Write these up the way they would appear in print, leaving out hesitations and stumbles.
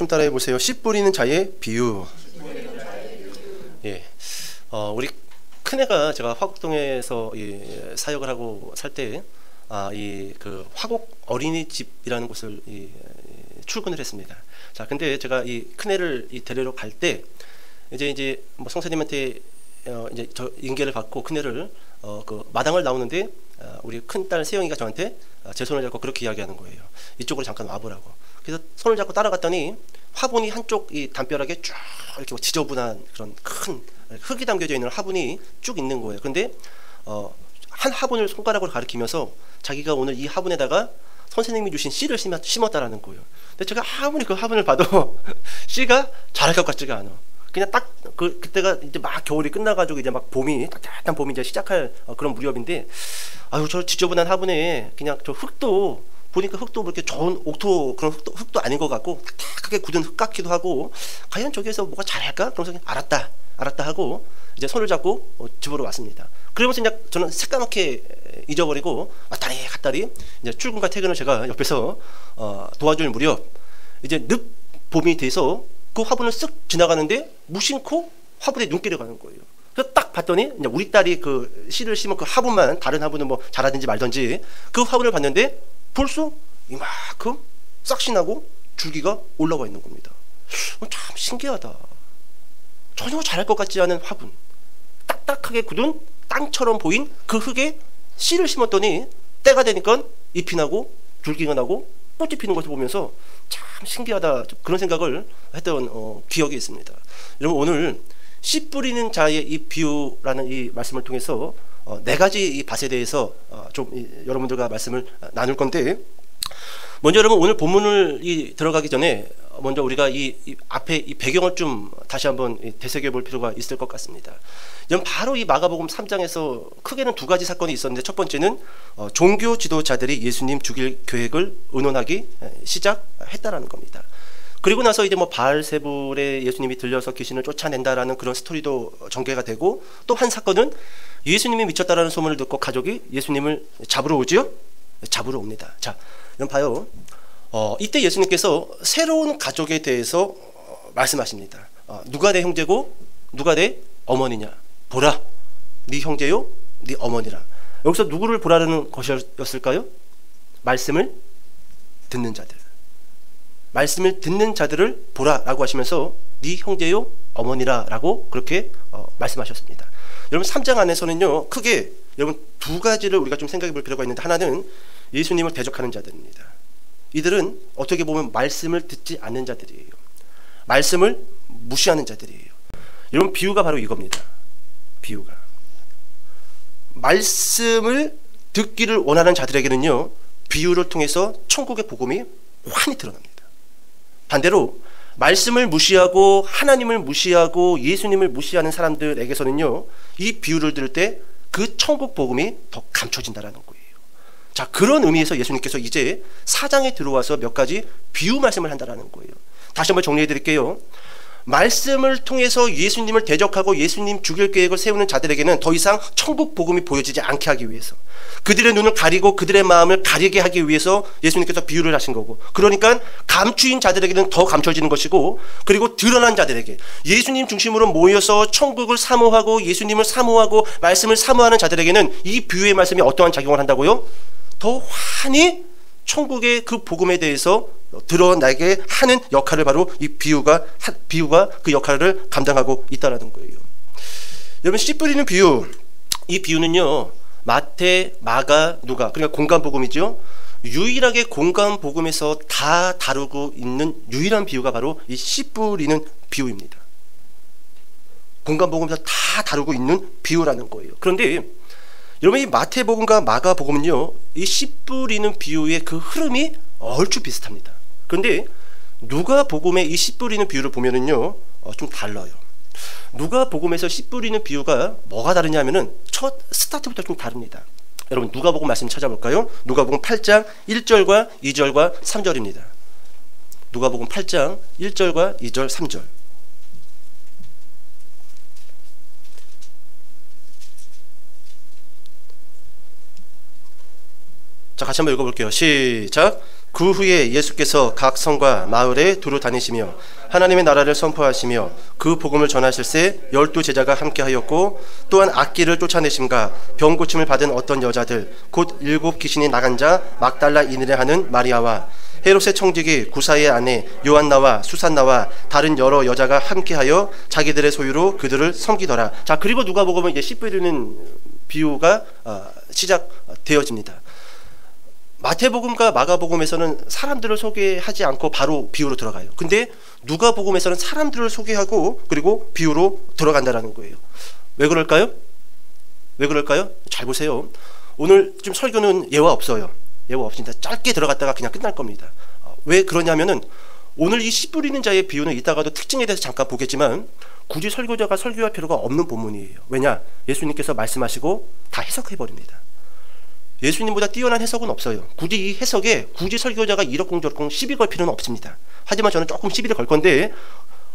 좀 따라해 보세요. 씨 뿌리는 자의 비유. 예, 우리 큰애가 제가 화곡동에서 사역을 하고 살 때, 이 그 화곡 어린이집이라는 곳을 출근을 했습니다. 자, 근데 제가 이 큰애를 데리러 갈 때 이제 뭐 성사님한테 이제 저 인계를 받고 큰애를 그 마당을 나오는데 우리 큰딸 세영이가 저한테 제 손을 잡고 그렇게 이야기하는 거예요. 이쪽으로 잠깐 와보라고. 그래서 손을 잡고 따라갔더니 화분이 한쪽 이 담벼락에 쭉 이렇게 지저분한 그런 큰 흙이 담겨져 있는 화분이 쭉 있는 거예요. 근데 한 화분을 손가락으로 가리키면서 자기가 오늘 이 화분에다가 선생님이 주신 씨를 심었다라는 거예요. 근데 제가 아무리 그 화분을 봐도 씨가 자랄 것 같지가 않아. 그냥 딱 그때가 이제 막 겨울이 끝나가지고 이제 막 봄이 따뜻한 봄이 이제 시작할 그런 무렵인데, 아유 저 지저분한 화분에 그냥 저 흙도 보니까 흙도 그렇게 좋은 옥토 그런 흙도 아닌 것 같고 딱딱하게 굳은 흙 같기도 하고, 과연 저기에서 뭐가 잘할까? 그러면서 알았다 하고 이제 손을 잡고 집으로 왔습니다. 그러면서 이제 저는 새까맣게 잊어버리고 왔다리 갔다리 이제 출근과 퇴근을 제가 옆에서 도와줄 무렵 이제 늦 봄이 돼서 그 화분을 쓱 지나가는데 무심코 화분에 눈길이 가는 거예요. 그래서 딱 봤더니 이제 우리 딸이 그 씨를 심은 그 화분만, 다른 화분은 뭐 자라든지 말든지 그 화분을 봤는데 벌써 이만큼 싹신하고 줄기가 올라와 있는 겁니다. 참 신기하다. 전혀 자랄 것 같지 않은 화분, 딱딱하게 굳은 땅처럼 보인 그 흙에 씨를 심었더니 때가 되니까 잎이 나고 줄기가 나고 꽃이 피는 것을 보면서 참 신기하다, 그런 생각을 했던 기억이 있습니다. 여러분, 오늘 씨 뿌리는 자의 이 비유라는 이 말씀을 통해서 네 가지 이 밭에 대해서 좀 여러분들과 말씀을 나눌 건데, 먼저 여러분 오늘 본문을 들어가기 전에 먼저 우리가 이 앞에 이 배경을 좀 다시 한번 되새겨 볼 필요가 있을 것 같습니다. 바로 이 마가복음 3장에서 크게는 두 가지 사건이 있었는데, 첫 번째는 종교 지도자들이 예수님 죽일 계획을 의논하기 시작했다라는 겁니다. 그리고 나서 이제 뭐 바알세불에 예수님이 들려서 귀신을 쫓아낸다라는 그런 스토리도 전개가 되고, 또 한 사건은 예수님이 미쳤다라는 소문을 듣고 가족이 예수님을 잡으러 오지요? 잡으러 옵니다. 자, 그럼 봐요. 이때 예수님께서 새로운 가족에 대해서 말씀하십니다. 누가 내 형제고 누가 내 어머니냐? 보라, 네 형제요, 네 어머니라. 여기서 누구를 보라는 것이었을까요? 말씀을 듣는 자들. 말씀을 듣는 자들을 보라라고 하시면서 네 형제요, 어머니라라고 그렇게 말씀하셨습니다. 여러분 3장 안에서는요, 크게 여러분 두 가지를 우리가 좀 생각해 볼 필요가 있는데, 하나는 예수님을 대적하는 자들입니다. 이들은 어떻게 보면 말씀을 듣지 않는 자들이에요. 말씀을 무시하는 자들이에요. 여러분, 비유가 바로 이겁니다. 비유가 말씀을 듣기를 원하는 자들에게는요, 비유를 통해서 천국의 복음이 환히 드러납니다. 반대로 말씀을 무시하고 하나님을 무시하고 예수님을 무시하는 사람들에게서는요, 이 비유를 들을 때 그 천국 복음이 더 감춰진다라는 거예요. 자, 그런 의미에서 예수님께서 이제 4장에 들어와서 몇 가지 비유 말씀을 한다라는 거예요. 다시 한번 정리해 드릴게요. 말씀을 통해서 예수님을 대적하고 예수님 죽일 계획을 세우는 자들에게는 더 이상 천국 복음이 보여지지 않게 하기 위해서, 그들의 눈을 가리고 그들의 마음을 가리게 하기 위해서 예수님께서 비유를 하신 거고, 그러니까 감추인 자들에게는 더 감춰지는 것이고, 그리고 드러난 자들에게, 예수님 중심으로 모여서 천국을 사모하고 예수님을 사모하고 말씀을 사모하는 자들에게는 이 비유의 말씀이 어떠한 작용을 한다고요? 더 환히 천국의 그 복음에 대해서 드러나게 하는 역할을 바로 이 비유가 그 역할을 감당하고 있다라는 거예요. 여러분, 씨 뿌리는 비유, 이 비유는요, 마태, 마가, 누가, 그러니까 공간복음이죠. 유일하게 공간복음에서 다 다루고 있는 유일한 비유가 바로 이 씨 뿌리는 비유입니다. 공간복음에서 다 다루고 있는 비유라는 거예요. 그런데 여러분, 이 마태복음과 마가복음은요, 이 씨 뿌리는 비유의 그 흐름이 얼추 비슷합니다. 그런데 누가복음의 이 씨 뿌리는 비유를 보면은요, 좀 달라요. 누가복음에서 씨 뿌리는 비유가 뭐가 다르냐면은 첫 스타트부터 좀 다릅니다. 여러분, 누가복음 말씀 찾아볼까요? 누가복음 8장 1절과 2절과 3절입니다. 누가복음 8장 1절과 2절 3절. 자, 같이 한번 읽어볼게요. 시작. 그 후에 예수께서 각 성과 마을에 두루 다니시며 하나님의 나라를 선포하시며 그 복음을 전하실새 12 제자가 함께하였고 또한 악기를 쫓아내심과 병 고침을 받은 어떤 여자들 곧 7 귀신이 나간 자 막달라 이느라 하는 마리아와 헤롯의 청지기 구사의 아내 요한나와 수산나와 다른 여러 여자가 함께하여 자기들의 소유로 그들을 섬기더라. 자, 그리고 누가복음은 이제 씨 뿌리는 비유가 시작되어집니다. 마태복음과 마가복음에서는 사람들을 소개하지 않고 바로 비유로 들어가요. 근데 누가복음에서는 사람들을 소개하고 그리고 비유로 들어간다라는 거예요. 왜 그럴까요? 왜 그럴까요? 잘 보세요. 오늘 좀 설교는 예화 없어요. 예화 없습니다. 짧게 들어갔다가 그냥 끝날 겁니다. 왜 그러냐면은 오늘 이 씨 뿌리는 자의 비유는 이따가도 특징에 대해서 잠깐 보겠지만 굳이 설교자가 설교할 필요가 없는 본문이에요. 왜냐? 예수님께서 말씀하시고 다 해석해버립니다. 예수님보다 뛰어난 해석은 없어요. 굳이 이 해석에 굳이 설교자가 이러쿵저러쿵 시비 걸 필요는 없습니다. 하지만 저는 조금 시비를 걸 건데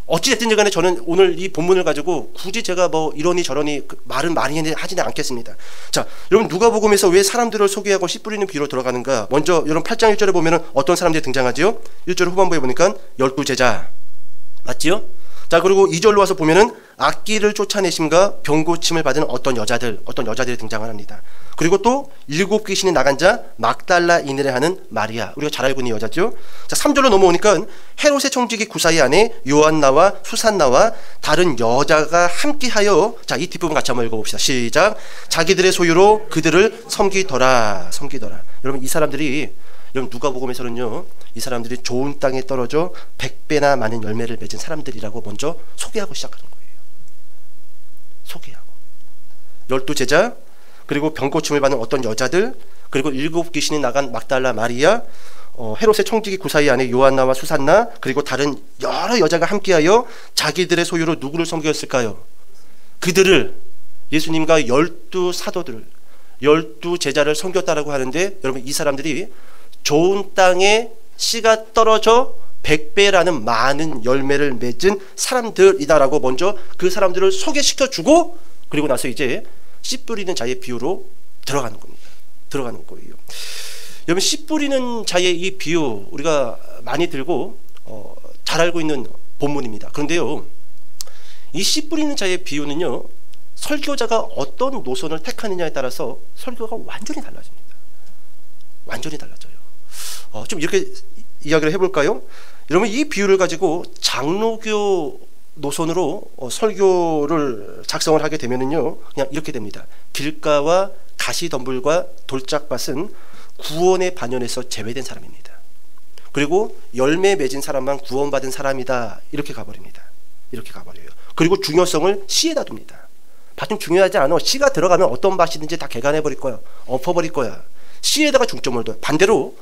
어찌됐든 간에 저는 오늘 이 본문을 가지고 굳이 제가 뭐 이러니 저러니 말은 많이 하지는 않겠습니다. 자, 여러분 누가복음에서 왜 사람들을 소개하고 씨 뿌리는 비유로 들어가는가? 먼저 여러분 8장 1절에 보면은 어떤 사람들이 등장하지요? 1절 후반부에 보니까 12 제자 맞지요? 자, 그리고 2절로 와서 보면은 악기를 쫓아내심과 병 고침을 받은 어떤 여자들이 등장을 합니다. 그리고 또 7 귀신이 나간 자 막달라 이느라 하는 마리아, 우리가 잘 알고 있는 여자죠. 자, 3절로 넘어오니까 헤롯의 청지기 구사의 아내 요한나와 수산나와 다른 여자가 함께하여, 자, 이 뒷부분 같이 한번 읽어봅시다. 시작. 자기들의 소유로 그들을 섬기더라. 여러분 이 사람들이, 여러분 누가복음에서는요 이 사람들이 좋은 땅에 떨어져 100배나 많은 열매를 맺은 사람들이라고 먼저 소개하고 시작하는 거예요. 소개하고 12 제자, 그리고 병 고침을 받는 어떤 여자들, 그리고 7 귀신이 나간 막달라 마리아, 헤롯의 청지기 구사의 아내 요한나와 수산나, 그리고 다른 여러 여자가 함께하여 자기들의 소유로 누구를 섬겼을까요? 그들을, 예수님과 12 사도들을, 12 제자를 섬겼다라고 하는데, 여러분 이 사람들이 좋은 땅에 씨가 떨어져 100배라는 많은 열매를 맺은 사람들이다라고 먼저 그 사람들을 소개시켜주고, 그리고 나서 이제 씨 뿌리는 자의 비유로 들어가는 겁니다. 들어가는 거예요. 여러분 씨 뿌리는 자의 이 비유 우리가 많이 들고 잘 알고 있는 본문입니다. 그런데요 이 씨 뿌리는 자의 비유는요 설교자가 어떤 노선을 택하느냐에 따라서 설교가 완전히 달라집니다. 완전히 달라져요. 좀 이렇게 이야기를 해볼까요? 여러분 이 비유를 가지고 장로교 노선으로 설교를 작성을 하게 되면은요 그냥 이렇게 됩니다. 길가와 가시덤불과 돌짝밭은 구원의 반연에서 제외된 사람입니다. 그리고 열매 맺은 사람만 구원받은 사람이다, 이렇게 가버립니다. 이렇게 가버려요. 그리고 중요성을 씨에다 둡니다. 밭은 중요하지 않아. 씨가 들어가면 어떤 밭이든지 다 개간해버릴 거야, 엎어버릴 거야. 씨에다가 중점을 둬요. 반대로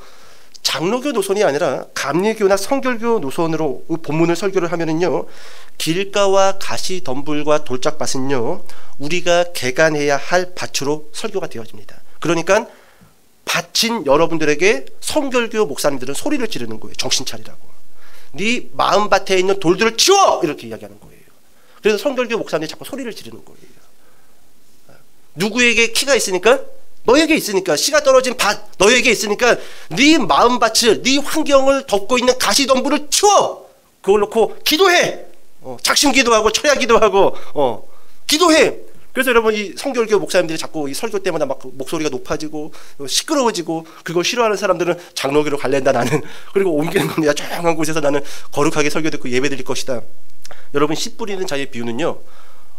장로교 노선이 아니라 감리교나 성결교 노선으로 본문을 설교를 하면은요 길가와 가시덤불과 돌짝밭은요 우리가 개간해야 할 밭으로 설교가 되어집니다. 그러니까 밭인 여러분들에게 성결교 목사님들은 소리를 지르는 거예요. 정신 차리라고. 네 마음밭에 있는 돌들을 치워! 이렇게 이야기하는 거예요. 그래서 성결교 목사님이 자꾸 소리를 지르는 거예요. 누구에게 키가 있으니까? 너에게 있으니까. 씨가 떨어진 밭 너에게 있으니까 네 마음밭을, 네 환경을 덮고 있는 가시덤불을 치워! 그걸 놓고 기도해! 작심 기도하고 철야 기도하고 기도해! 그래서 여러분 이 성결교 목사님들이 자꾸 이 설교 때마다 막 목소리가 높아지고 시끄러워지고, 그걸 싫어하는 사람들은 장로교로 갈랜다 나는. 그리고 옮기는 겁니다. 조용한 곳에서 나는 거룩하게 설교 듣고 예배 드릴 것이다. 여러분 씨 뿌리는 자의 비유는요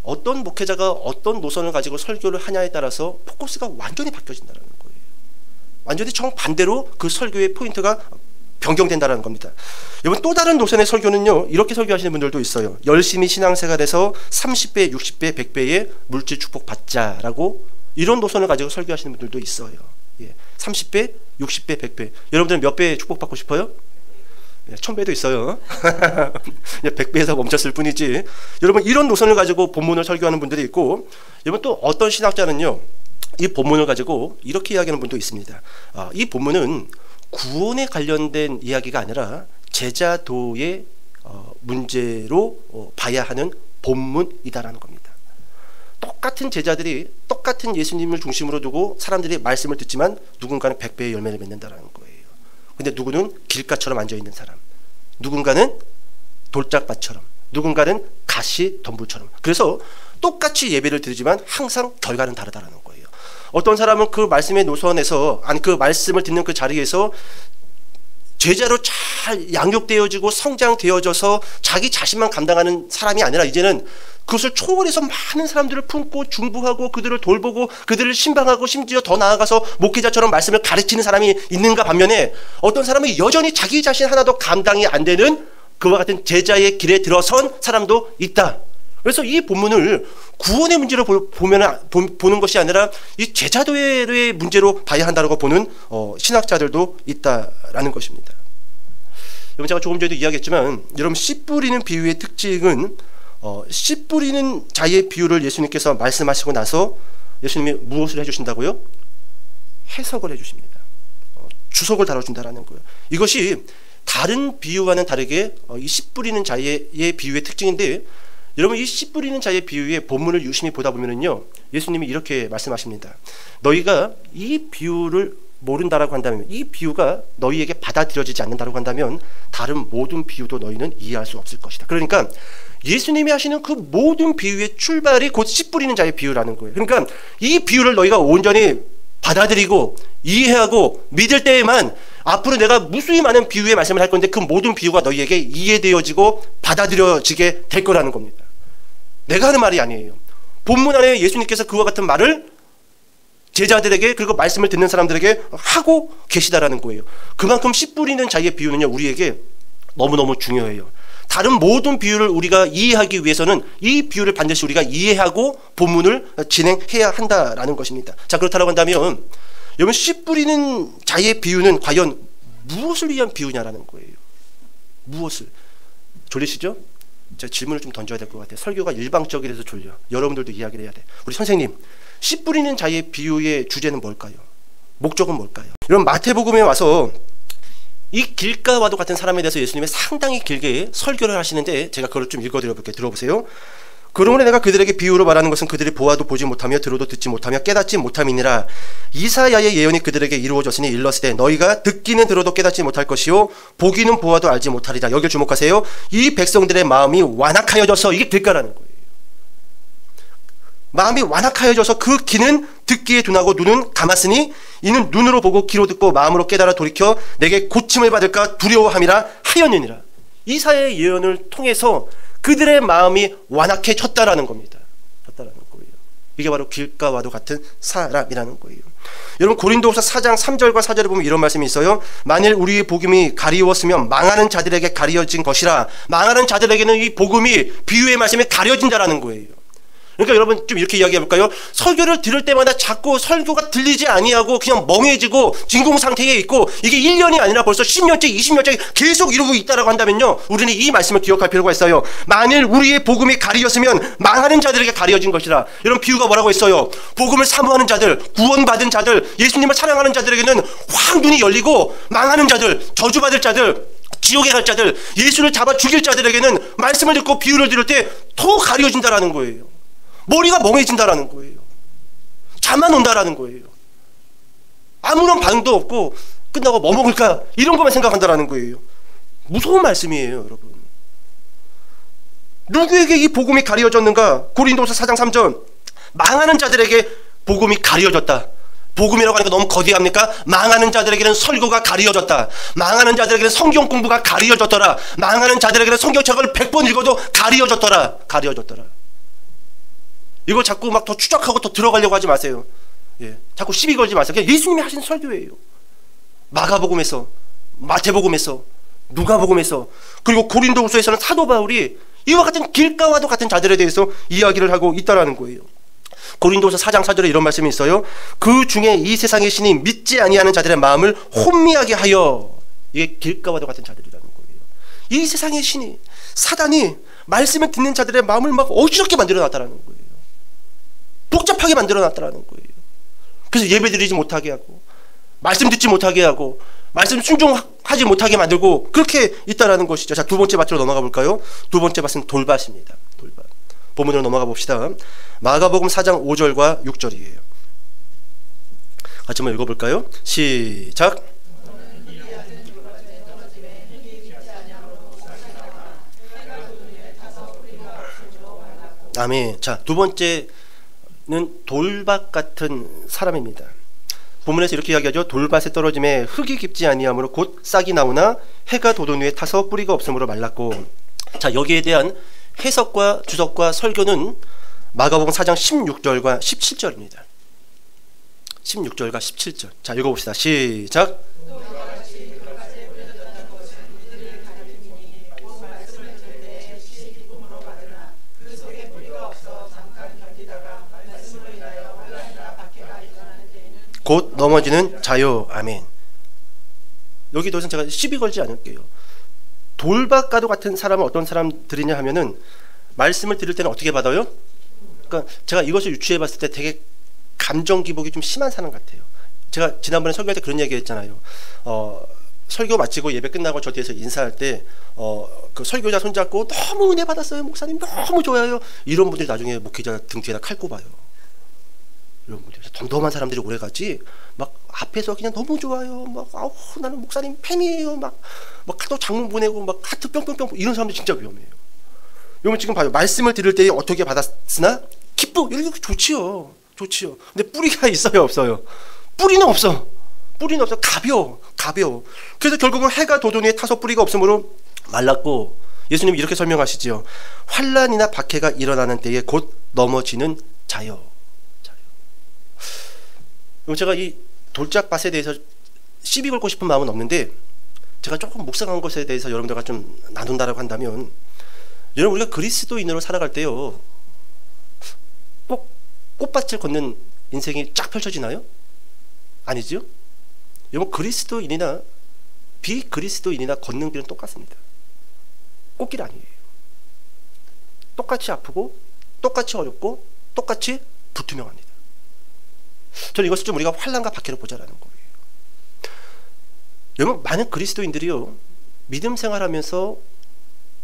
어떤 목회자가 어떤 노선을 가지고 설교를 하냐에 따라서 포커스가 완전히 바뀌어진다는 거예요. 완전히 정반대로 그 설교의 포인트가 변경된다는 겁니다. 여러분 또 다른 노선의 설교는요 이렇게 설교하시는 분들도 있어요. 열심히 신앙생활 해서 30배, 60배, 100배의 물질 축복 받자라고, 이런 노선을 가지고 설교하시는 분들도 있어요. 30배, 60배, 100배. 여러분들은 몇 배 축복 받고 싶어요? 1000배도 있어요. 100배에서 멈췄을 뿐이지. 여러분 이런 노선을 가지고 본문을 설교하는 분들이 있고, 여러분 또 어떤 신학자는요 이 본문을 가지고 이렇게 이야기하는 분도 있습니다. 이 본문은 구원에 관련된 이야기가 아니라 제자도의 문제로 봐야 하는 본문이다라는 겁니다. 똑같은 제자들이 똑같은 예수님을 중심으로 두고 사람들이 말씀을 듣지만 누군가는 100배의 열매를 맺는다라는 거예요. 근데 누구는 길가처럼 앉아있는 사람, 누군가는 돌짝밭처럼, 누군가는 가시 덤불처럼. 그래서 똑같이 예배를 드리지만 항상 결과는 다르다라는 거예요. 어떤 사람은 그 말씀의 노선에서, 아니 그 말씀을 듣는 그 자리에서 제자로 잘 양육되어지고 성장되어져서 자기 자신만 감당하는 사람이 아니라 이제는 그것을 초월해서 많은 사람들을 품고 중보하고 그들을 돌보고 그들을 신방하고 심지어 더 나아가서 목회자처럼 말씀을 가르치는 사람이 있는가 반면에, 어떤 사람은 여전히 자기 자신 하나도 감당이 안 되는 그와 같은 제자의 길에 들어선 사람도 있다. 그래서 이 본문을 구원의 문제로 보는 것이 아니라 이 제자도의 문제로 봐야 한다고 보는 신학자들도 있다라는 것입니다. 여러분, 제가 조금 전에도 이야기했지만, 여러분 씨 뿌리는 비유의 특징은 씨 뿌리는 자의 비유를 예수님께서 말씀하시고 나서 예수님이 무엇을 해주신다고요? 해석을 해주십니다. 주석을 달아준다라는 거예요. 이것이 다른 비유와는 다르게 이 씨 뿌리는 자의 비유의 특징인데, 여러분 이 씨 뿌리는 자의 비유의 본문을 유심히 보다 보면은요, 예수님이 이렇게 말씀하십니다. 너희가 이 비유를 모른다라고 한다면, 이 비유가 너희에게 받아들여지지 않는다라고 한다면 다른 모든 비유도 너희는 이해할 수 없을 것이다. 그러니까 예수님이 하시는 그 모든 비유의 출발이 곧 씨 뿌리는 자의 비유라는 거예요. 그러니까 이 비유를 너희가 온전히 받아들이고 이해하고 믿을 때에만 앞으로 내가 무수히 많은 비유의 말씀을 할 건데 그 모든 비유가 너희에게 이해되어지고 받아들여지게 될 거라는 겁니다. 내가 하는 말이 아니에요. 본문 안에 예수님께서 그와 같은 말을 제자들에게, 그리고 말씀을 듣는 사람들에게 하고 계시다라는 거예요. 그만큼 씨 뿌리는 자의 비유는요, 우리에게 너무너무 중요해요. 다른 모든 비유를 우리가 이해하기 위해서는 이 비유를 반드시 우리가 이해하고 본문을 진행해야 한다라는 것입니다. 자, 그렇다고 한다면 여러분 씨 뿌리는 자의 비유는 과연 무엇을 위한 비유냐라는 거예요. 무엇을? 졸리시죠? 제가 질문을 좀 던져야 될 것 같아요. 설교가 일방적이라서 졸려. 여러분들도 이야기를 해야 돼. 우리 선생님, 씨 뿌리는 자의 비유의 주제는 뭘까요? 목적은 뭘까요? 여러분 마태복음에 와서 이 길가와도 같은 사람에 대해서 예수님이 상당히 길게 설교를 하시는데, 제가 그걸 좀 읽어드려볼게요. 들어보세요. 그러므로 내가 그들에게 비유로 말하는 것은 그들이 보아도 보지 못하며 들어도 듣지 못하며 깨닫지 못함이니라. 이사야의 예언이 그들에게 이루어졌으니 일렀으되 너희가 듣기는 들어도 깨닫지 못할 것이요 보기는 보아도 알지 못하리라. 여기를 주목하세요. 이 백성들의 마음이 완악하여져서, 이게 길가라는 거예요. 마음이 완악하여져서 그 귀는 듣기에 둔하고 눈은 감았으니 이는 눈으로 보고 귀로 듣고 마음으로 깨달아 돌이켜 내게 고침을 받을까 두려워함이라 하였느니라. 이사야의 예언을 통해서 그들의 마음이 완악해졌다라는 겁니다. 졌다라는 거예요. 이게 바로 길가와도 같은 사람이라는 거예요. 여러분 고린도후서 4장 3절과 4절에 보면 이런 말씀이 있어요. 만일 우리의 복음이 가리웠으면 망하는 자들에게 가려진 것이라. 망하는 자들에게는 이 복음이, 비유의 말씀이 가려진다라는 거예요. 그러니까 여러분 좀 이렇게 이야기해 볼까요? 설교를 들을 때마다 자꾸 설교가 들리지 아니하고 그냥 멍해지고 진공 상태에 있고, 이게 1년이 아니라 벌써 10년째 20년째 계속 이러고 있다라고 한다면요, 우리는 이 말씀을 기억할 필요가 있어요. 만일 우리의 복음이 가려졌으면 망하는 자들에게 가려진 것이라. 이런 비유가 뭐라고 했어요? 복음을 사모하는 자들, 구원받은 자들, 예수님을 사랑하는 자들에게는 확 눈이 열리고, 망하는 자들, 저주받을 자들, 지옥에 갈 자들, 예수를 잡아 죽일 자들에게는 말씀을 듣고 비유를 들을 때 더 가려진다라는 거예요. 머리가 멍해진다라는 거예요. 잠만 온다라는 거예요. 아무런 반응도 없고 끝나고 뭐 먹을까 이런 것만 생각한다라는 거예요. 무서운 말씀이에요, 여러분. 누구에게 이 복음이 가려졌는가? 고린도서 4장 3절. 망하는 자들에게 복음이 가려졌다. 복음이라고 하니까 너무 거대합니까? 망하는 자들에게는 설교가 가려졌다. 망하는 자들에게는 성경 공부가 가려졌더라. 망하는 자들에게는 성경책을 100번 읽어도 가려졌더라. 가려졌더라. 이거 자꾸 막 더 추적하고 더 들어가려고 하지 마세요. 예, 자꾸 시비 걸지 마세요. 그냥 예수님이 하신 설교예요. 마가복음에서, 마태복음에서, 누가복음에서, 그리고 고린도후서에서는 사도 바울이 이와 같은 길가와도 같은 자들에 대해서 이야기를 하고 있다라는 거예요. 고린도후서 4장 4절에 이런 말씀이 있어요. 그 중에 이 세상의 신이 믿지 아니하는 자들의 마음을 혼미하게 하여. 이게 길가와도 같은 자들이라는 거예요. 이 세상의 신이, 사단이 말씀을 듣는 자들의 마음을 막 어지럽게 만들어 놨다라는 거예요. 복잡하게 만들어 놨다라는 거예요. 그래서 예배 드리지 못하게 하고, 말씀 듣지 못하게 하고, 말씀 순종하지 못하게 만들고, 그렇게 있다라는 것이죠. 자, 두 번째 밭으로 넘어가 볼까요? 두 번째 밭은 돌밭입니다. 돌밭. 본문으로 넘어가 봅시다. 마가복음 4장 5절과 6절이에요. 같이 한번 읽어볼까요? 시작. 아멘. 자, 두 번째는 돌밭 같은 사람입니다. 본문에서 이렇게 이야기하죠. 돌밭에 떨어짐에 흙이 깊지 아니하므로 곧 싹이 나오나 해가 돋은 후에 타서 뿌리가 없으므로 말랐고. 자, 여기에 대한 해석과 주석과 설교는 마가복음 4장 16절과 17절입니다. 16절과 17절. 자, 읽어봅시다. 시작. 곧 넘어지는 자요. 아멘. 여기 더 이상 제가 시비 걸지 않을게요. 돌밭가루 같은 사람은 어떤 사람들이냐 하면은 말씀을 들을 때는 어떻게 받아요? 그러니까 제가 이것을 유추해 봤을 때 되게 감정 기복이 좀 심한 사람 같아요. 제가 지난번에 설교할 때 그런 얘기 했잖아요. 설교 마치고 예배 끝나고 저 뒤에서 인사할 때 그 설교자 손잡고 너무 은혜 받았어요. 목사님 너무 좋아요. 이런 분들이 나중에 목회자 등 뒤에다 칼 꼽아요. 이런 분들 덤덤한 사람들이 오래 가지 막 앞에서 그냥 너무 좋아요. 막 아우 나는 목사님 팬이에요. 막 카톡 장문 보내고 막 하트 뿅뿅뿅 이런 사람들 진짜 위험해요. 여러분 지금 봐요. 말씀을 들을 때 어떻게 받았으나 기쁘 이렇게 좋지요. 좋지요. 근데 뿌리가 있어요, 없어요? 뿌리는 없어. 뿌리는 없어. 가벼워. 그래서 결국은 해가 돋은 후에 타서 뿌리가 없으므로 말랐고, 예수님이 이렇게 설명하시지요. 환난이나 박해가 일어나는 때에 곧 넘어지는 자요. 제가 이 돌짝밭에 대해서 시비 걸고 싶은 마음은 없는데, 제가 조금 묵상한 것에 대해서 여러분들과 좀 나눈다라고 한다면, 여러분 우리가 그리스도인으로 살아갈 때요, 꼭 꽃밭을 걷는 인생이 쫙 펼쳐지나요? 아니죠? 여러분 그리스도인이나 비그리스도인이나 걷는 길은 똑같습니다. 꽃길 아니에요. 똑같이 아프고 똑같이 어렵고 똑같이 불투명합니다. 저는 이것을 좀 우리가 환난과 박해로 보자라는 거예요. 여러분 많은 그리스도인들이요, 믿음 생활하면서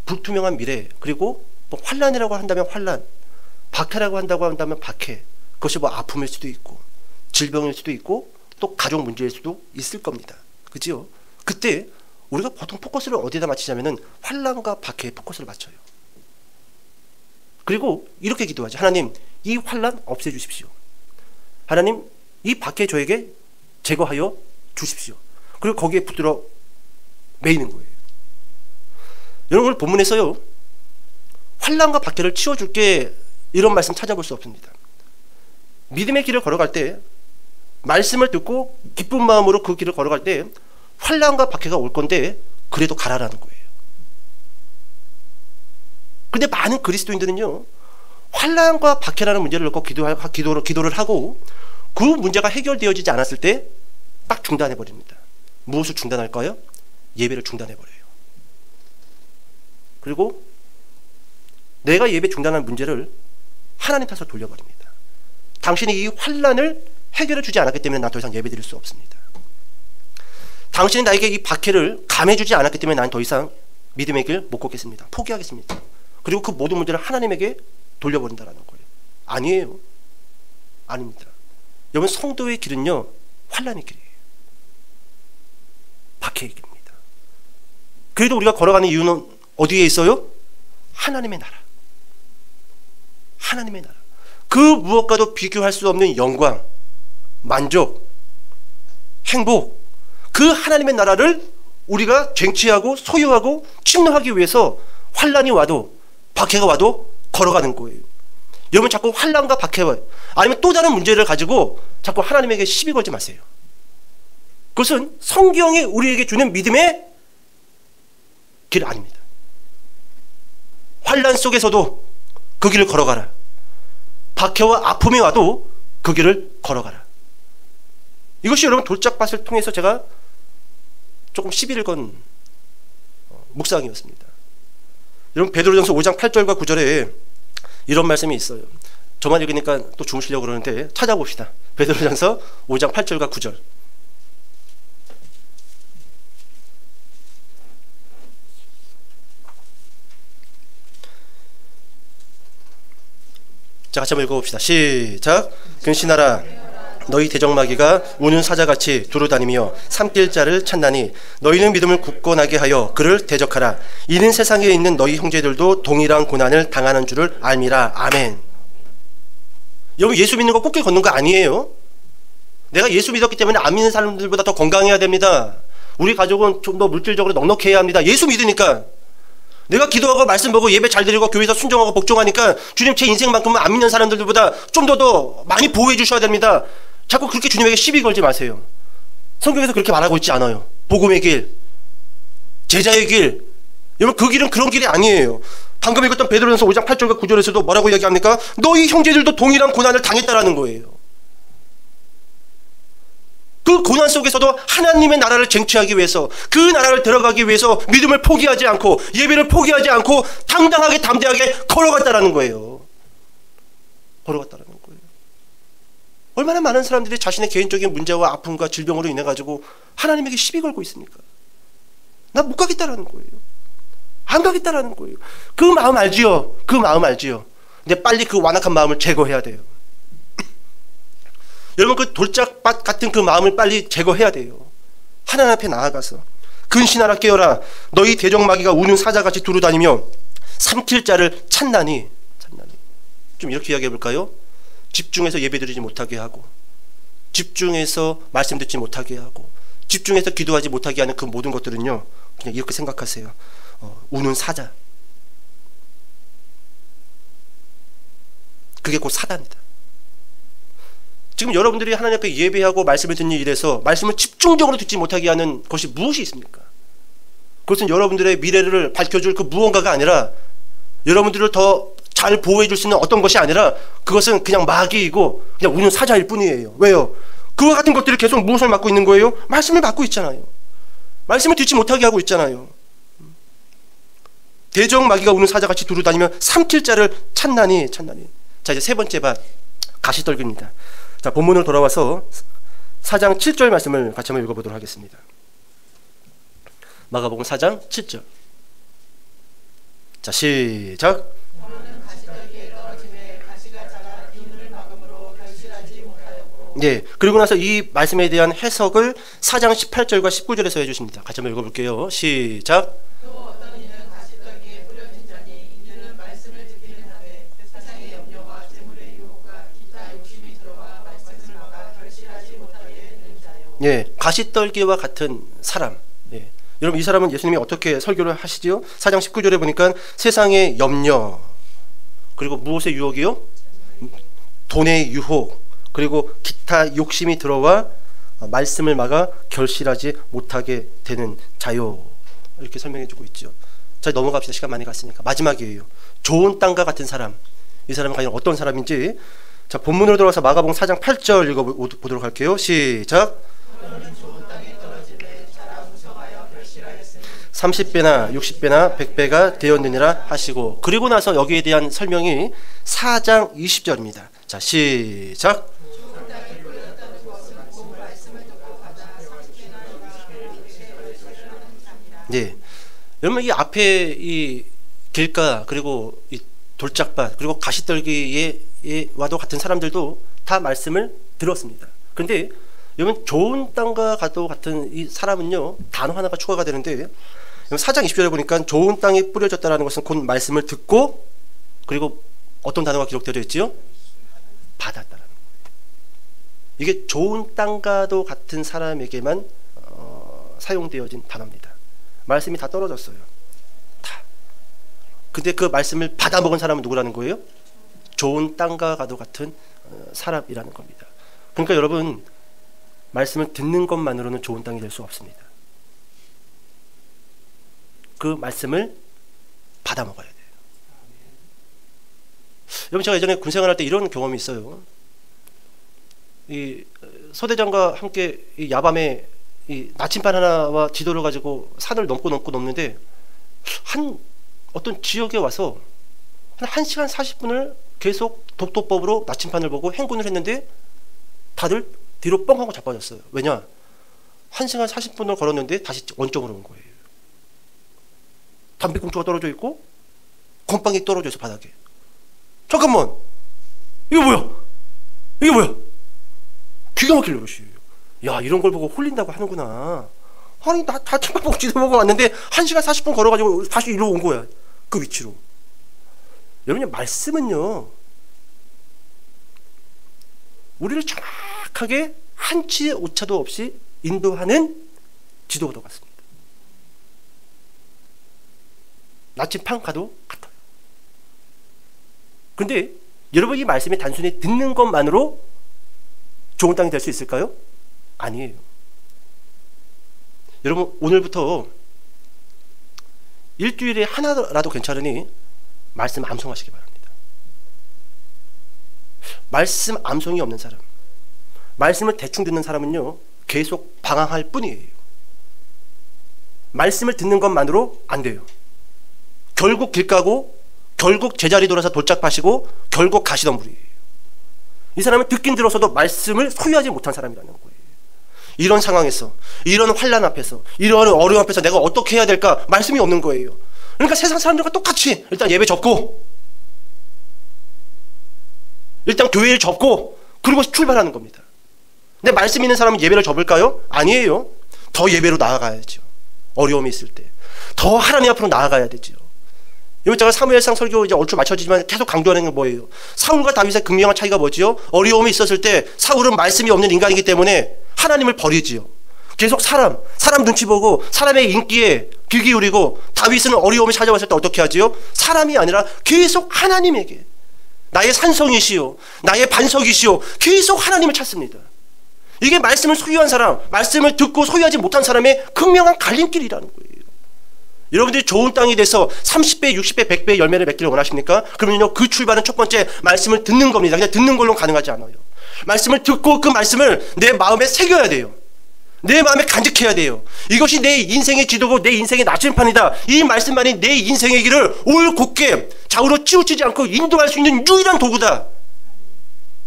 불투명한 미래, 그리고 뭐 환난이라고 한다면 환난, 박해라고 한다고 한다면 박해, 그것이 뭐 아픔일 수도 있고 질병일 수도 있고 또 가족 문제일 수도 있을 겁니다. 그죠? 그때 우리가 보통 포커스를 어디에다 맞추냐면은 환난과 박해에 포커스를 맞춰요. 그리고 이렇게 기도하죠. 하나님, 이 환난 없애주십시오. 하나님, 이 박해 저에게 제거하여 주십시오. 그리고 거기에 붙들어 매이는 거예요. 여러분 오늘 본문에서요, 환난과 박해를 치워줄게 이런 말씀 찾아볼 수 없습니다. 믿음의 길을 걸어갈 때, 말씀을 듣고 기쁜 마음으로 그 길을 걸어갈 때 환난과 박해가 올 건데 그래도 가라라는 거예요. 근데 많은 그리스도인들은요, 환난과 박해라는 문제를 놓고 기도를 하고 그 문제가 해결되어지지 않았을 때 딱 중단해 버립니다. 무엇을 중단할까요? 예배를 중단해 버려요. 그리고 내가 예배 중단한 문제를 하나님 탓으로 돌려버립니다. 당신이 이 환난을 해결해 주지 않았기 때문에 난 더 이상 예배 드릴 수 없습니다. 당신이 나에게 이 박해를 감해주지 않았기 때문에 난 더 이상 믿음의 길 못 걷겠습니다. 포기하겠습니다. 그리고 그 모든 문제를 하나님에게 돌려버린다는 거예요. 아니에요. 아닙니다. 여러분 성도의 길은요, 환난의 길이에요. 박해의 길입니다. 그래도 우리가 걸어가는 이유는 어디에 있어요? 하나님의 나라. 하나님의 나라. 그 무엇과도 비교할 수 없는 영광, 만족, 행복, 그 하나님의 나라를 우리가 쟁취하고 소유하고 침노하기 위해서 환난이 와도 박해가 와도 걸어가는 거예요. 여러분 자꾸 환난과 박해와 아니면 또 다른 문제를 가지고 자꾸 하나님에게 시비 걸지 마세요. 그것은 성경이 우리에게 주는 믿음의 길 아닙니다. 환난 속에서도 그 길을 걸어가라. 박해와 아픔이 와도 그 길을 걸어가라. 이것이 여러분 돌짝밭을 통해서 제가 조금 시비를 건 묵상이었습니다. 여러분 베드로전서 5장 8절과 9절에 이런 말씀이 있어요. 저만 읽으니까 또 주무시려고 그러는데 찾아봅시다. 베드로전서 5장 8절과 9절. 자, 같이 한번 읽어봅시다. 시작. 근신하라. 너희 대적마귀가 우는 사자같이 두루다니며 삼킬 자를 찾나니 너희는 믿음을 굳건하게 하여 그를 대적하라. 이는 세상에 있는 너희 형제들도 동일한 고난을 당하는 줄을 알미라. 아멘. 여러분, 예수 믿는 거 꽃길 걷는 거 아니에요. 내가 예수 믿었기 때문에 안 믿는 사람들보다 더 건강해야 됩니다. 우리 가족은 좀 더 물질적으로 넉넉해야 합니다. 예수 믿으니까. 내가 기도하고 말씀 보고 예배 잘 드리고 교회에서 순종하고 복종하니까 주님 제 인생만큼은 안 믿는 사람들보다 좀 더 많이 보호해 주셔야 됩니다. 자꾸 그렇게 주님에게 시비 걸지 마세요. 성경에서 그렇게 말하고 있지 않아요. 복음의 길, 제자의 길. 여러분, 그 길은 그런 길이 아니에요. 방금 읽었던 베드로전서 5장 8절과 9절에서도 뭐라고 이야기합니까? 너희 형제들도 동일한 고난을 당했다라는 거예요. 그 고난 속에서도 하나님의 나라를 쟁취하기 위해서, 그 나라를 들어가기 위해서 믿음을 포기하지 않고 예배를 포기하지 않고 당당하게 담대하게 걸어갔다라는 거예요. 걸어갔다라는 거예요. 얼마나 많은 사람들이 자신의 개인적인 문제와 아픔과 질병으로 인해 가지고 하나님에게 시비 걸고 있습니까? 나 못 가겠다라는 거예요. 안 가겠다라는 거예요. 그 마음 알지요? 그 마음 알지요? 근데 빨리 그 완악한 마음을 제거해야 돼요. 여러분, 그 돌짝밭 같은 그 마음을 빨리 제거해야 돼요. 하나님 앞에 나아가서 근신하라 깨어라. 너희 대적마귀가 우는 사자같이 두루다니며 삼킬 자를 찾나니. 좀 이렇게 이야기해 볼까요? 집중해서 예배드리지 못하게 하고, 집중해서 말씀 듣지 못하게 하고, 집중해서 기도하지 못하게 하는 그 모든 것들은요, 그냥 이렇게 생각하세요. 우는 사자. 그게 곧 사단이다. 지금 여러분들이 하나님 앞에 예배하고 말씀을 듣는 일에서 말씀을 집중적으로 듣지 못하게 하는 것이 무엇이 있습니까? 그것은 여러분들의 미래를 밝혀줄 그 무언가가 아니라, 여러분들을 더 잘 보호해 줄 수 있는 어떤 것이 아니라, 그것은 그냥 마귀이고 그냥 우는 사자일 뿐이에요. 왜요? 그와 같은 것들이 계속 무엇을 막고 있는 거예요? 말씀을 막고 있잖아요. 말씀을 듣지 못하게 하고 있잖아요. 대적 마귀가 우는 사자같이 두루다니며 삼킬 자를 찾나니. 자, 이제 세 번째 밭, 가시떨기입니다. 자, 본문으로 돌아와서 4장 7절 말씀을 같이 한번 읽어보도록 하겠습니다. 마가복음 4장 7절. 자, 시작. 예, 그리고 나서 이 말씀에 대한 해석을 4장 18절과 19절에서 해주십니다. 같이 한번 읽어볼게요. 시작. 또 어떤 이는 가시떨기에 뿌려진 자니 이는 말씀을 듣기는 하되 세상의 염려와 재물의 유혹과 기타 욕심이 들어와 말씀을 막아 결실하지 못하게 되는 자요. 예, 가시떨기와 같은 사람. 예, 여러분, 이 사람은 예수님이 어떻게 설교를 하시지요? 4장 19절에 보니까 세상의 염려, 그리고 무엇의 유혹이요? 돈의 유혹, 그리고 기타 욕심이 들어와 말씀을 막아 결실하지 못하게 되는 자요. 이렇게 설명해 주고 있죠. 자, 넘어갑시다. 시간 많이 갔으니까. 마지막이에요. 좋은 땅과 같은 사람. 이 사람은 과연 어떤 사람인지, 자, 본문으로 들어와서 마가복음 4장 8절 읽어보도록 할게요. 시작. 30배나 60배나 100배가 되었느니라 하시고, 그리고 나서 여기에 대한 설명이 4장 20절입니다. 자, 시작. 네, 여러분, 이 앞에 이 길가, 그리고 이 돌짝밭, 그리고 가시떨기와도 같은 사람들도 다 말씀을 들었습니다. 그런데 여러분, 좋은 땅과 가도 같은 이 사람은요, 단어 하나가 추가가 되는데, 4장 20절에 보니까 좋은 땅에 뿌려졌다라는 것은 곧 말씀을 듣고, 그리고 어떤 단어가 기록되어 있지요? 받았다라는 거예요. 이게 좋은 땅과도 같은 사람에게만 사용되어진 단어입니다. 말씀이 다 떨어졌어요. 다. 근데 그 말씀을 받아먹은 사람은 누구라는 거예요? 좋은 땅과 가도 같은 사람이라는 겁니다. 그러니까 여러분, 말씀을 듣는 것만으로는 좋은 땅이 될 수 없습니다. 그 말씀을 받아먹어야 돼요. 여러분, 제가 예전에 군생활할 때 이런 경험이 있어요. 이 서대장과 함께 이 야밤에 이 나침반 하나와 지도를 가지고 산을 넘는데, 어떤 지역에 와서 한 1시간 40분을 계속 독도법으로 나침반을 보고 행군을 했는데, 다들 뒤로 뻥 하고 자빠졌어요. 왜냐? 1시간 40분을 걸었는데 다시 원점으로 온 거예요. 담배꽁초가 떨어져 있고 건빵이 떨어져 있어, 바닥에. 잠깐만, 이게 뭐야? 기가 막힐 노릇이에요. 야, 이런 걸 보고 홀린다고 하는구나. 아니, 나 다 청바복지도 보고 왔는데 1시간 40분 걸어가지고 다시 이리로 온 거야. 그 위치로. 여러분, 말씀은요, 우리를 정확하게 한치의 오차도 없이 인도하는 지도가 같습니다. 나침판 가도 같아요. 그런데 여러분, 이 말씀이 단순히 듣는 것만으로 좋은 땅이 될 수 있을까요? 아니에요. 여러분, 오늘부터 일주일에 하나라도 괜찮으니 말씀 암송하시기 바랍니다. 말씀 암송이 없는 사람, 말씀을 대충 듣는 사람은요, 계속 방황할 뿐이에요. 말씀을 듣는 것만으로 안 돼요. 결국 길 가고, 결국 제자리 돌아서 돌짝파시고, 결국 가시덤불이에요. 이 사람은 듣긴 들어서도 말씀을 소유하지 못한 사람이라는 거예요. 이런 상황에서, 이런 환난 앞에서, 이런 어려움 앞에서 내가 어떻게 해야 될까? 말씀이 없는 거예요. 그러니까 세상 사람들과 똑같이 일단 예배 접고, 일단 교회를 접고, 그리고 출발하는 겁니다. 근데 말씀 있는 사람은 예배를 접을까요? 아니에요. 더 예배로 나아가야죠. 어려움이 있을 때 더 하나님 앞으로 나아가야 되죠. 이번 제가 사무엘상 설교 이제 얼추 맞춰지지만 계속 강조하는 건 뭐예요? 사울과 다윗의 극명한 차이가 뭐지요? 어려움이 있었을 때 사울은 말씀이 없는 인간이기 때문에 하나님을 버리지요. 계속 사람 눈치 보고 사람의 인기에 귀 기울이고, 다윗은 어려움이 찾아왔을 때 어떻게 하지요? 사람이 아니라 계속 하나님에게, 나의 산성이시오, 나의 반석이시오, 계속 하나님을 찾습니다. 이게 말씀을 소유한 사람, 말씀을 듣고 소유하지 못한 사람의 극명한 갈림길이라는 거예요. 여러분들이 좋은 땅이 돼서 30배, 60배, 100배의 열매를 맺기를 원하십니까? 그러면요, 그 출발은 첫 번째 말씀을 듣는 겁니다. 그냥 듣는 걸로 가능하지 않아요. 말씀을 듣고 그 말씀을 내 마음에 새겨야 돼요. 내 마음에 간직해야 돼요. 이것이 내 인생의 지도고 내 인생의 나침판이다. 이 말씀만이 내 인생의 길을 올곧게 좌우로 치우치지 않고 인도할 수 있는 유일한 도구다.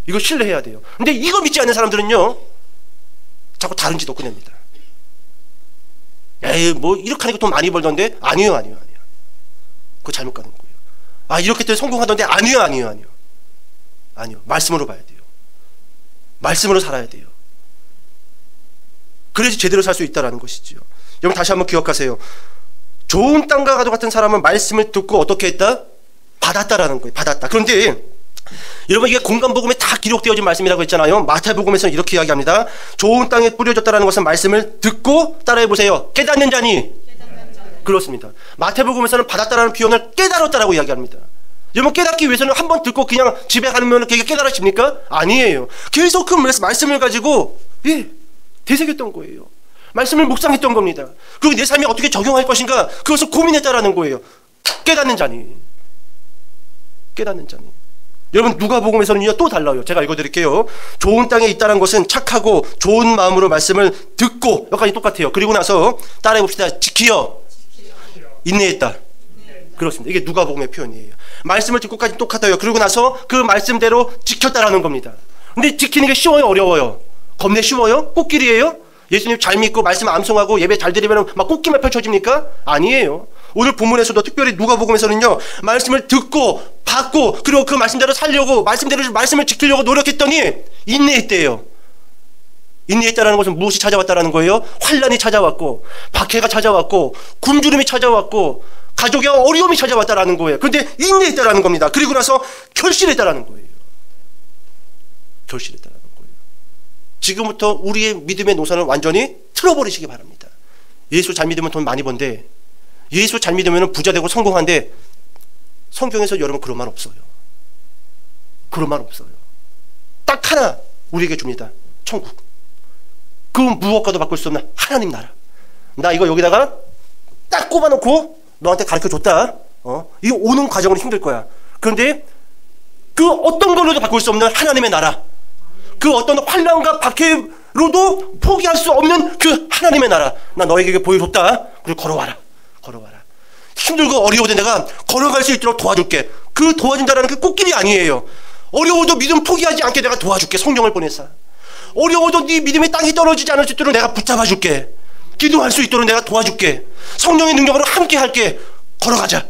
이거 신뢰해야 돼요. 근데 이거 믿지 않는 사람들은요, 자꾸 다른 지도 꺼냅니다. 에이, 뭐 이렇게 하니까 돈 많이 벌던데? 아니요. 그거 잘못 가는 거예요. 아, 이렇게 때 성공하던데? 아니요. 말씀으로 봐야 돼요. 말씀으로 살아야 돼요. 그래야지 제대로 살 수 있다는 것이죠. 여러분, 다시 한번 기억하세요. 좋은 땅과 가도 같은 사람은 말씀을 듣고 어떻게 했다? 받았다라는 거예요. 받았다. 그런데 여러분, 이게 공간복음에 다 기록되어진 말씀이라고 했잖아요. 마태복음에서는 이렇게 이야기합니다. 좋은 땅에 뿌려졌다라는 것은 말씀을 듣고, 따라해보세요, 깨닫는 자니. 그렇습니다. 마태복음에서는 받았다라는 표현을 깨달았다라고 이야기합니다. 여러분, 깨닫기 위해서는 한번 듣고 그냥 집에 가면 그게 깨달아집니까? 아니에요. 계속 그 말씀을 가지고 되새겼던 거예요. 말씀을 묵상했던 겁니다. 그리고 내 삶에 어떻게 적용할 것인가, 그것을 고민했다라는 거예요. 깨닫는 자니. 여러분, 누가복음에서는요, 또 달라요. 제가 읽어드릴게요. 좋은 땅에 있다는 것은 착하고 좋은 마음으로 말씀을 듣고, 여기까지 똑같아요. 그리고 나서 따라해봅시다. 지키어 인내했다. 그렇습니다. 이게 누가복음의 표현이에요. 말씀을 듣고까지 똑같아요. 그리고 나서 그 말씀대로 지켰다라는 겁니다. 근데 지키는 게 쉬워요, 어려워요? 겁내 쉬워요? 꽃길이에요? 예수님 잘 믿고 말씀 암송하고 예배 잘 드리면 막 꽃길만 펼쳐집니까? 아니에요. 오늘 본문에서도 특별히 누가복음에서는요, 말씀을 듣고 받고, 그리고 그 말씀대로 살려고, 말씀을 지키려고 노력했더니 인내했대요. 인내했다라는 것은 무엇이 찾아왔다라는 거예요? 환난이 찾아왔고, 박해가 찾아왔고, 굶주림이 찾아왔고, 가족의 어려움이 찾아왔다라는 거예요. 그런데 인내했다라는 겁니다. 그리고 나서 결실했다라는 거예요. 결실했다라는 거예요. 지금부터 우리의 믿음의 노선을 완전히 틀어버리시기 바랍니다. 예수 잘 믿으면 돈 많이 번대, 예수 잘 믿으면 부자 되고 성공한데, 성경에서 여러분 그런 말 없어요. 그런 말 없어요. 딱 하나 우리에게 줍니다. 천국. 그 무엇과도 바꿀 수 없는 하나님 나라. 나 이거 여기다가 딱 꼽아놓고 너한테 가르쳐줬다. 이 오는 과정은 힘들 거야. 그런데 그 어떤 걸로도 바꿀 수 없는 하나님의 나라, 그 어떤 환난과 박해로도 포기할 수 없는 그 하나님의 나라, 나 너에게 보여줬다. 그리고 걸어와라. 힘들고 어려워도 내가 걸어갈 수 있도록 도와줄게. 그 도와준다라는 게 꽃길이 아니에요. 어려워도 믿음 포기하지 않게 내가 도와줄게. 성령을 보내서. 어려워도 네 믿음의 땅이 떨어지지 않을 수 있도록 내가 붙잡아줄게. 기도할 수 있도록 내가 도와줄게. 성령의 능력으로 함께 할게. 걸어가자.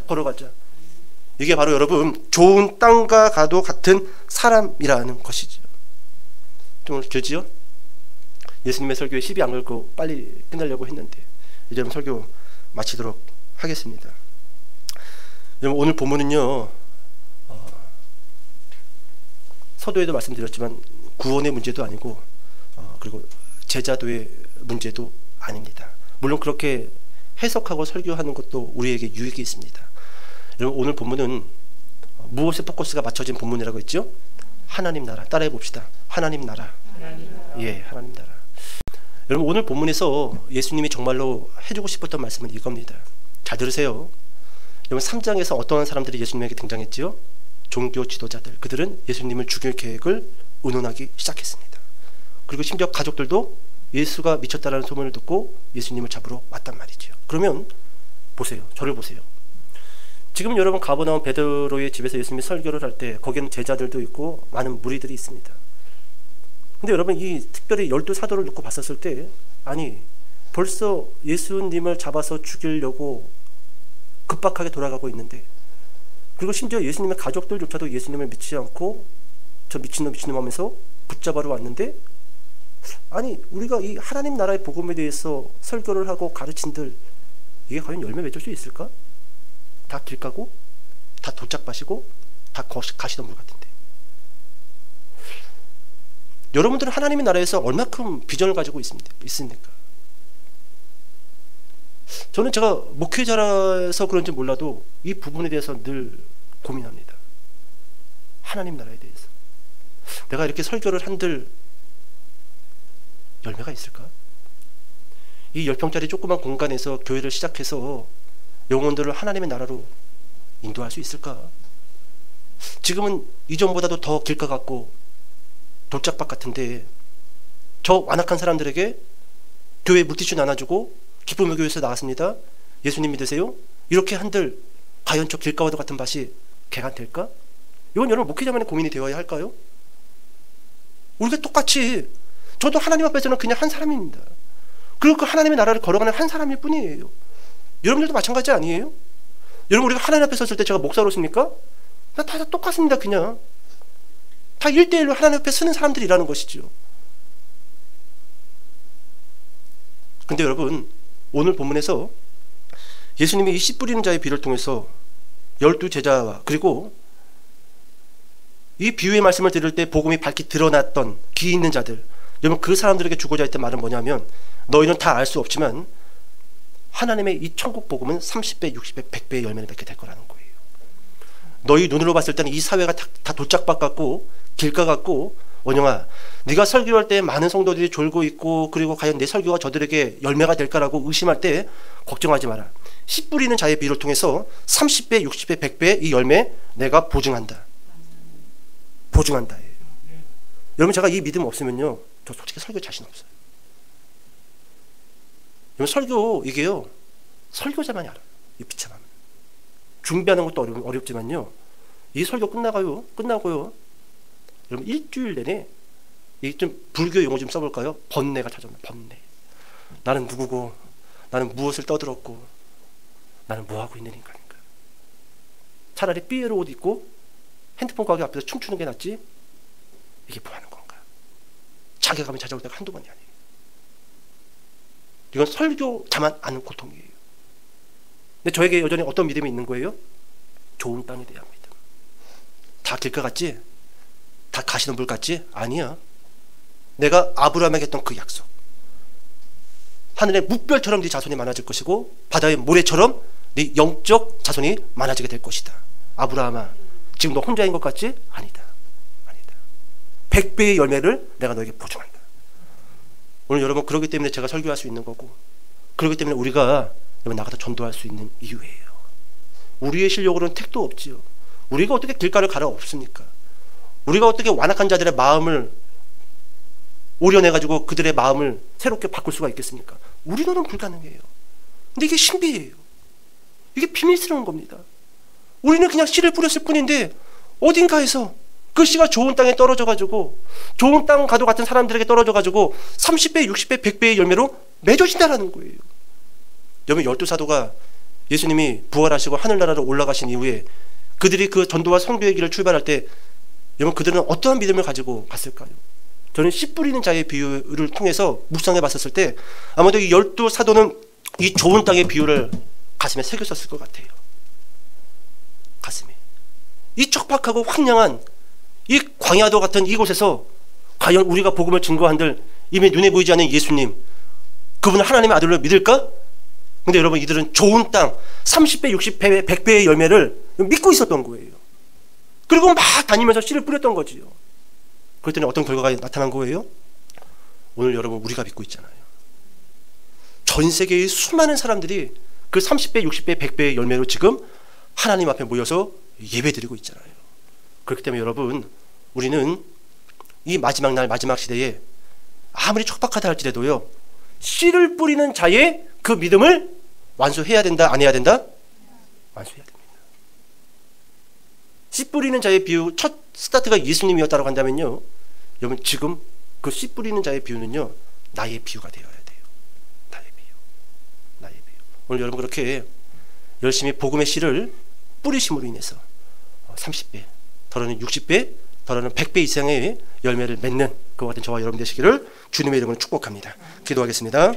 이게 바로 여러분, 좋은 땅과 가도 같은 사람이라는 것이죠. 좀 길지요? 예수님의 설교에 시비 안 걸고 빨리 끝내려고 했는데 이제 설교 마치도록 하겠습니다. 여러분, 오늘 본문은요, 서두에도 말씀드렸지만 구원의 문제도 아니고 그리고 제자도의 문제도 아닙니다. 물론 그렇게 해석하고 설교하는 것도 우리에게 유익이 있습니다. 여러분, 오늘 본문은 무엇에 포커스가 맞춰진 본문이라고 했죠? 하나님 나라. 따라해 봅시다. 하나님 나라. 예, 하나님 나라. 여러분, 오늘 본문에서 예수님이 정말로 해주고 싶었던 말씀은 이겁니다. 잘 들으세요. 여러분, 3장에서 어떠한 사람들이 예수님에게 등장했지요? 종교 지도자들. 그들은 예수님을 죽일 계획을 의논하기 시작했습니다. 그리고 심지어 가족들도 예수가 미쳤다라는 소문을 듣고 예수님을 잡으러 왔단 말이죠. 그러면 보세요. 저를 보세요. 지금 여러분, 가버나움 베드로의 집에서 예수님이 설교를 할 때 거기는 제자들도 있고 많은 무리들이 있습니다. 근데 여러분, 이 특별히 12사도를 놓고 봤었을 때, 아니, 벌써 예수님을 잡아서 죽이려고 급박하게 돌아가고 있는데, 그리고 심지어 예수님의 가족들조차도 예수님을 믿지 않고 저 미친놈 하면서 붙잡아러 왔는데, 아니, 우리가 이 하나님 나라의 복음에 대해서 설교를 하고 가르친들, 이게 과연 열매 맺을 수 있을까? 다 길가고 다 돌짝밭이고 다 가시덤불 같은데. 여러분들은 하나님의 나라에서 얼마큼 비전을 가지고 있습니까? 저는 제가 목회자라서 그런지 몰라도 이 부분에 대해서 늘 고민합니다. 하나님 나라에 대해서 내가 이렇게 설교를 한들 열매가 있을까? 이 10평짜리 조그만 공간에서 교회를 시작해서 영혼들을 하나님의 나라로 인도할 수 있을까? 지금은 이전보다도 더 길가 같고 돌짝밭 같은데, 저 완악한 사람들에게 교회 물티슈 나눠주고 기쁨의 교회에서 나왔습니다, 예수님 믿으세요? 이렇게 한들 과연 저 길가와도 같은 밭이 개간될까? 이건 여러분 목회자만의 고민이 되어야 할까요? 우리가 똑같이, 저도 하나님 앞에서는 그냥 한 사람입니다. 그리고 그 하나님의 나라를 걸어가는 한 사람일 뿐이에요. 여러분들도 마찬가지 아니에요? 여러분, 우리가 하나님 앞에 섰을 때 제가 목사로십니까? 다 똑같습니다. 그냥 다 1대1로 하나님 앞에 서는 사람들이라는 것이죠. 근데 여러분, 오늘 본문에서 예수님이 이 씨 뿌리는 자의 비유를 통해서 12제자와 그리고 이 비유의 말씀을 들을 때 복음이 밝히 드러났던 귀 있는 자들, 여러분, 그 사람들에게 주고자 했던 말은 뭐냐면, 너희는 다 알 수 없지만 하나님의 이 천국 복음은 30배, 60배, 100배의 열매를 맺게 될 거라는 거예요. 너희 눈으로 봤을 때는 이 사회가 다 돌짝밭 같고 길가 같고, 원영아, 네가 설교할 때 많은 성도들이 졸고 있고 그리고 과연 내 설교가 저들에게 열매가 될까라고 의심할 때 걱정하지 마라. 씨 뿌리는 자의 비유를 통해서 30배, 60배, 100배의 이 열매 내가 보증한다. 보증한다. 여러분, 제가 이 믿음 없으면요, 저 솔직히 설교 자신 없어요. 여러분, 설교, 이게요, 설교자만이 알아요. 이 비참함. 준비하는 것도 어렵지만요, 이 설교 끝나고요, 여러분, 일주일 내내, 이 좀 불교 용어 좀 써볼까요? 번뇌가 찾아옵니다. 번뇌. 나는 누구고, 나는 무엇을 떠들었고, 나는 뭐하고 있는 인간인가. 차라리 삐에로 옷 입고 핸드폰 가게 앞에서 춤추는 게 낫지, 이게 뭐 하는 건가. 자괴감이 찾아올 때가 한두 번이 아니에요. 이건 설교자만 아는 고통이에요. 근데 저에게 여전히 어떤 믿음이 있는 거예요? 좋은 땅에 대한 믿음. 다 길가 같지? 다 가시는 불 같지? 아니야. 내가 아브라함에게 했던 그 약속. 하늘의 묵별처럼 네 자손이 많아질 것이고 바다의 모래처럼 네 영적 자손이 많아지게 될 것이다. 아브라함아, 지금 너 혼자인 것 같지? 아니다. 100배의 열매를 내가 너에게 보증한다. 오늘 여러분, 그렇기 때문에 제가 설교할 수 있는 거고, 그렇기 때문에 우리가 여러분 나가서 전도할 수 있는 이유예요. 우리의 실력으로는 택도 없지요. 우리가 어떻게 길가를 갈아 없습니까? 우리가 어떻게 완악한 자들의 마음을 오려내가지고 그들의 마음을 새롭게 바꿀 수가 있겠습니까? 우리로는 불가능해요. 근데 이게 신비예요. 이게 비밀스러운 겁니다. 우리는 그냥 씨를 뿌렸을 뿐인데 어딘가에서 그 씨가 좋은 땅에 떨어져가지고, 좋은 땅 가도 같은 사람들에게 떨어져가지고 30배, 60배, 100배의 열매로 맺어진다라는 거예요. 여러분, 12사도가 예수님이 부활하시고 하늘나라로 올라가신 이후에 그들이 그 전도와 선교의 길을 출발할 때, 여러분, 그들은 어떠한 믿음을 가지고 갔을까요? 저는 씨 뿌리는 자의 비유를 통해서 묵상해 봤었을 때 아마도 이 12사도는 이 좋은 땅의 비유를 가슴에 새겼었을 것 같아요. 가슴에. 이 척박하고 황량한 이 광야도 같은 이곳에서 과연 우리가 복음을 증거한들 이미 눈에 보이지 않는 예수님, 그분을 하나님의 아들로 믿을까? 근데 여러분, 이들은 좋은 땅 30배, 60배, 100배의 열매를 믿고 있었던 거예요. 그리고 막 다니면서 씨를 뿌렸던 거지요. 그랬더니 어떤 결과가 나타난 거예요? 오늘 여러분, 우리가 믿고 있잖아요. 전 세계의 수많은 사람들이 그 30배, 60배, 100배의 열매로 지금 하나님 앞에 모여서 예배드리고 있잖아요. 그렇기 때문에 여러분, 우리는 이 마지막 날, 마지막 시대에 아무리 척박하다 할지라도요, 씨를 뿌리는 자의 그 믿음을 완수해야 된다, 안 해야 된다? 완수해야 됩니다. 씨 뿌리는 자의 비유, 첫 스타트가 예수님이었다고 한다면요, 여러분, 지금 그 씨 뿌리는 자의 비유는요, 나의 비유가 되어야 돼요. 나의 비유. 나의 비유. 오늘 여러분, 그렇게 열심히 복음의 씨를 뿌리심으로 인해서 30배, 더러는 60배, 더러는 100배 이상의 열매를 맺는 그와 같은 저와 여러분 되시기를 주님의 이름으로 축복합니다. 기도하겠습니다.